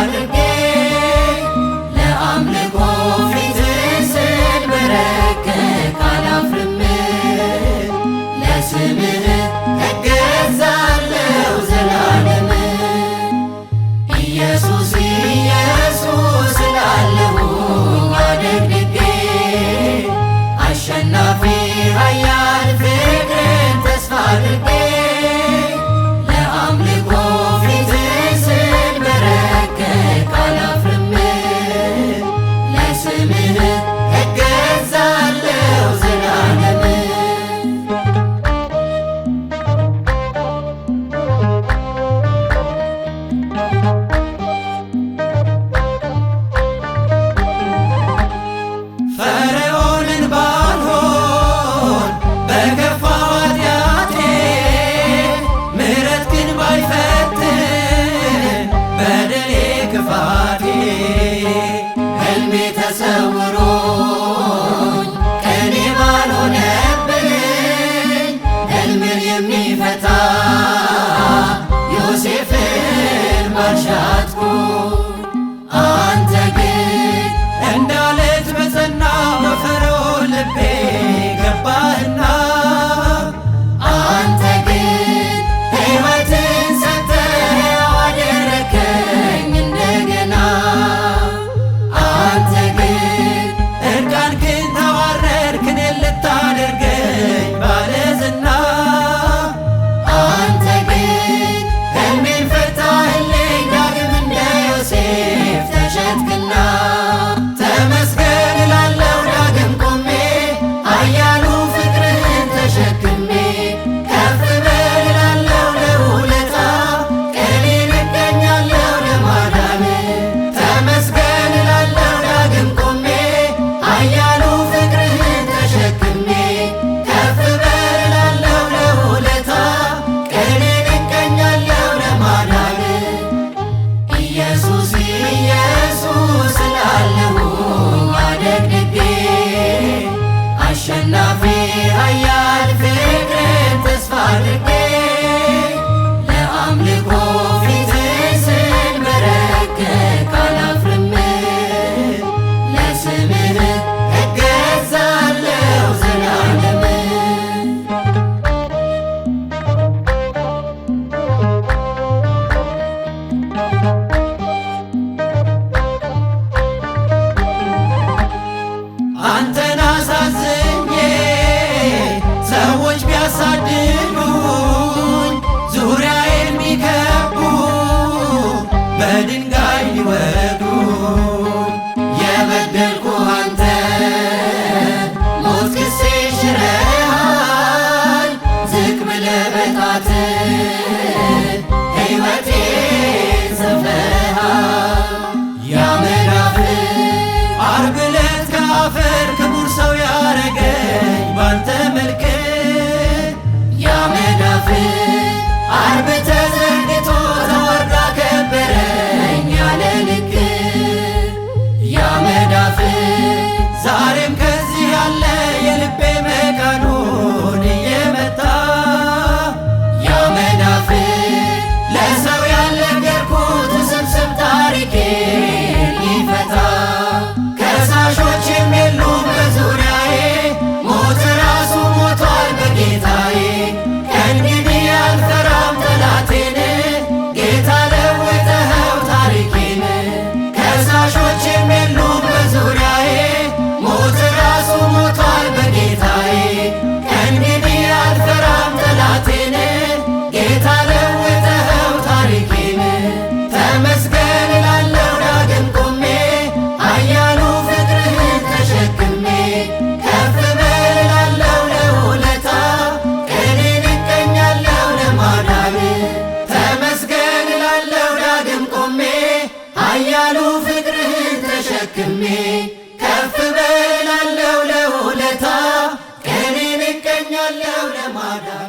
አድርጌ ለአምልኮ ፊትህን ስንበረከክ አላፍርም። ለስምህ እገዛለሁ ዘላለም። ኢየሱስ ኢየሱስ እላለሁኝ አደግድጌ አሸናፊ ኃያል ፍቅርን ተስፋ አድርጌ ለአምልኮ ፊትህን ስንበረከክ አላፍርም። ለስምህ እገዛለሁ ዘላለም። ፈርዖንን ባልሆን በከፋው ኃጢአቴ ምሕረት ግን ባይፈትን በደሌ ክፋቴ ሕልሜ ተሰውሮኝ ቀኔ ባልሆነብኝ ሕልምን የሚፈታ ዮሴፍን ባልሻትኩኝ አንተ ግን እንዳለት በጸና በፈርዖን ልቤ ገባህና አንተ ግን ሕይወትን ሰጥተህ አደረከኝ እንደገና አንተ ግን እርቃንህን ተዋረድክ እኔን ልታደርገኝ ባለዝና አንተ ግን ሕልሜን ፈታህልኝ ዳግም እንደ ዮሴፍ ተሸጥክና ተመስገን እላለሁ ዳግም ቆሜ ኃያሉ ፍቅርህን ተሸክሜ ከፍ በል እላለሁ ለውለታ ቀኔን እገኛለሁ ለማዳን ተመስገን እላለሁ ዳግም ቆሜ ኃያሉ ፍቅርህን ተሸክሜ ከፍ በል እላለሁ ለውለታ ቀኔን እገኛለሁ ለማዳን ኢየሱስ ኢየሱስ እላለሁኝ አደግድጌ አሸናፊ ኃያል ፍቅርን ተስፋ አድርጌ ለአምልኮ ፊትህን ስንበረከክ አላፍርም። ለስምህ እገዛለሁ ዘላለም። አንተን አሳዝኜ ሰዎች ቢያሳድዱኝ ዙሪያዬን ቢከቡ በድንጋይ ሊወጉኝ የበደልኩህ አንተ ሞት ክሴን ሽረሃል ዝቅ ብለህ በጣትህ ሕይወቴን ጽፈሃል። ያመዳፍህ ዓርብ ዕለት ከአፈር ክቡር ሰው ያረገኝ ባንተ መልክ ያመዳፍህ ዓርብ ተዘርግቶ ተዋርዳ ከበረኝ ያለ ልክ ያመዳፍህ ዛሬም ከዚህ ያለ የልቤ መቃኑን እየመታ ያመዳፍህ ለሰው ያልነገርኩት ውስብስብ ታሪኬን ሊፈታ ከሳሾችም የሉም በዙሪያዬ ሞት ራሱ ሞቷል በጌታዬ ከእንግዲህ አልፈራም ጠላቴን ጌታ ለውጠኸው ታሪኬን ከሳሾችም የሉም በዙሪያዬ ሞት ራሱ ሞቷል በጌታዬ ከእንግዲህ አልፈራም ጠላቴን ጌታ ለውጠኸው ታሪኬን ተመስገን እላለሁ ዳግም ቆሜ ኃያሉ ፍቅርህን ተሸክሜ ከፍ በል እላለሁ ለውለታ ቀኔን እገኛለሁ ለማዳን ተመስገን እላለሁ ዳግም ቆሜ ኃያሉ ፍቅርህን ተሸክሜ ከፍ በል እላለሁ ለውለታ ቀኔን እገኛለሁ ለማዳን